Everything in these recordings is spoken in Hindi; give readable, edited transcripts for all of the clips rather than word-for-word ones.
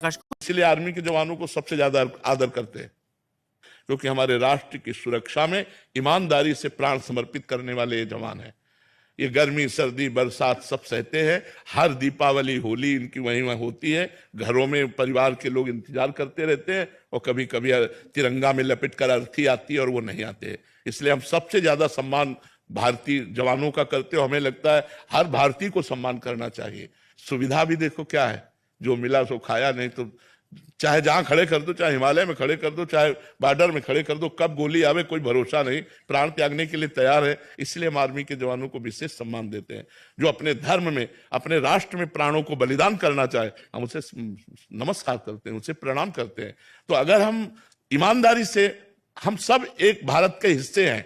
इसलिए आर्मी के जवानों को सबसे ज्यादा आदर करते हैं, क्योंकि हमारे राष्ट्र की सुरक्षा में ईमानदारी से प्राण समर्पित करने वाले ये जवान हैं। ये गर्मी सर्दी बरसात सब सहते हैं। हर दीपावली होली इनकी वहीं वहीं होती है। घरों में परिवार के लोग इंतजार करते रहते हैं और कभी कभी तिरंगा में लपेट कर अर्थी आती है और वो नहीं आते। इसलिए हम सबसे ज्यादा सम्मान भारतीय जवानों का करते हो। हमें लगता है हर भारतीय को सम्मान करना चाहिए। सुविधा भी देखो क्या है, जो मिला सो खाया, नहीं तो चाहे जहां खड़े कर दो, चाहे हिमालय में खड़े कर दो, चाहे बॉर्डर में खड़े कर दो, कब गोली आवे कोई भरोसा नहीं। प्राण त्यागने के लिए तैयार है। इसलिए हम आर्मी के जवानों को विशेष सम्मान देते हैं। जो अपने धर्म में, अपने राष्ट्र में प्राणों को बलिदान करना चाहे, हम उसे नमस्कार करते हैं, उसे प्रणाम करते हैं। तो अगर हम ईमानदारी से, हम सब एक भारत के हिस्से हैं।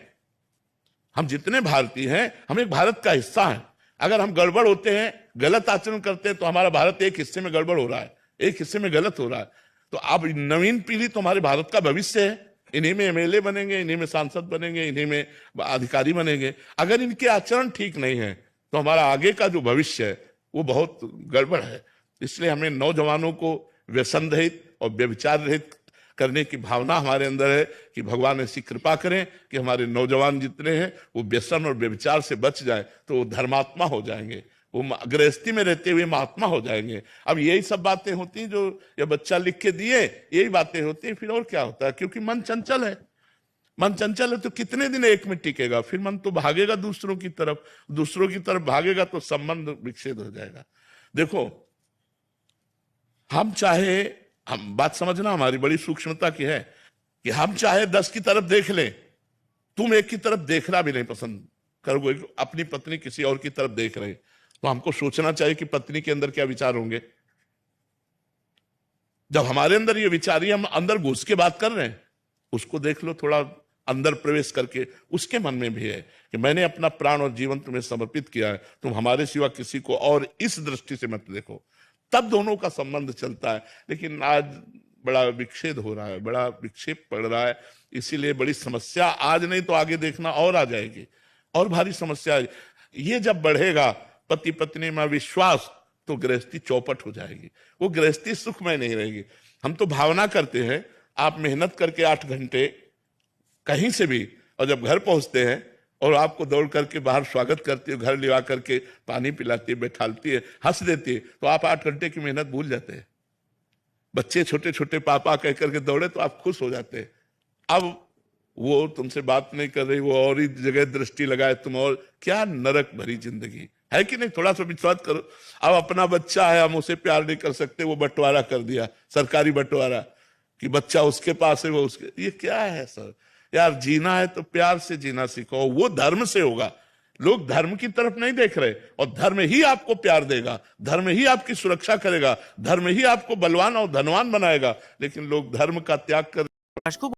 हम जितने भारतीय हैं, हम एक भारत का हिस्सा हैं। अगर हम गड़बड़ होते हैं, गलत आचरण करते हैं, तो हमारा भारत एक हिस्से में गड़बड़ हो रहा है, एक हिस्से में गलत हो रहा है। तो अब नवीन पीढ़ी तो हमारे भारत का भविष्य है। इन्हीं में एमएलए बनेंगे, इन्हीं में सांसद बनेंगे, इन्हीं में अधिकारी बनेंगे। अगर इनके आचरण ठीक नहीं है तो हमारा आगे का जो भविष्य है वो बहुत गड़बड़ है। इसलिए हमें नौजवानों को व्यसन रहित और व्यभिचार रहित करने की भावना हमारे अंदर है कि भगवान ऐसी कृपा करें कि हमारे नौजवान जितने हैं वो व्यसन और व्यभिचार से बच जाए, तो वो धर्मात्मा हो जाएंगे, वो गृहस्थी में रहते हुए महात्मा हो जाएंगे। अब यही सब बातें होती हैं जो ये बच्चा लिख के दिए, यही बातें होती हैं। फिर और क्या होता है, क्योंकि मन चंचल है। मन चंचल है तो कितने दिन एक में टिकेगा? फिर मन तो भागेगा दूसरों की तरफ, दूसरों की तरफ भागेगा तो संबंध विच्छेद हो जाएगा। देखो, हम चाहे, हम बात समझना हमारी बड़ी सूक्ष्मता की है कि हम चाहे 10 की तरफ देख लें, तुम एक की तरफ देखना भी नहीं पसंद करोगे। अपनी पत्नी किसी और की तरफ देख रहे, तो हमको सोचना चाहिए कि पत्नी के अंदर क्या विचार होंगे। जब हमारे अंदर ये विचार, हम अंदर घुस के बात कर रहे हैं, उसको देख लो, थोड़ा अंदर प्रवेश करके उसके मन में भी है कि मैंने अपना प्राण और जीवन तुम्हें समर्पित किया है, तुम हमारे सिवा किसी को और इस दृष्टि से मत देखो। तब दोनों का संबंध चलता है। लेकिन आज बड़ा विक्षेद हो रहा है, बड़ा विक्षेप पड़ रहा है। इसीलिए बड़ी समस्या, आज नहीं तो आगे देखना और आ जाएगी, और भारी समस्या। ये जब बढ़ेगा पति पत्नी में विश्वास, तो गृहस्थी चौपट हो जाएगी, वो गृहस्थी सुखमय नहीं रहेगी। हम तो भावना करते हैं, आप मेहनत करके 8 घंटे कहीं से भी, और जब घर पहुंचते हैं और आपको दौड़ करके बाहर स्वागत करती है, घर लिवा करके पानी पिलाती है, बैठालती है, हंस देती है, तो आप 8 घंटे की मेहनत भूल जाते हैं। बच्चे छोटे छोटे पापा कह करके दौड़े तो आप खुश हो जाते हैं। अब वो तुमसे बात नहीं कर रही, वो और ही जगह दृष्टि लगाए तुम, और क्या नरक भरी जिंदगी है कि नहीं? थोड़ा सा विश्वास करो। अब अपना बच्चा है, हम उसे प्यार नहीं कर सकते, वो बंटवारा कर दिया, सरकारी बंटवारा, कि बच्चा उसके पास है, वो उसके। ये क्या है सर? यार, जीना है तो प्यार से जीना सीखो, वो धर्म से होगा। लोग धर्म की तरफ नहीं देख रहे, और धर्म ही आपको प्यार देगा, धर्म ही आपकी सुरक्षा करेगा, धर्म ही आपको बलवान और धनवान बनाएगा। लेकिन लोग धर्म का त्याग कर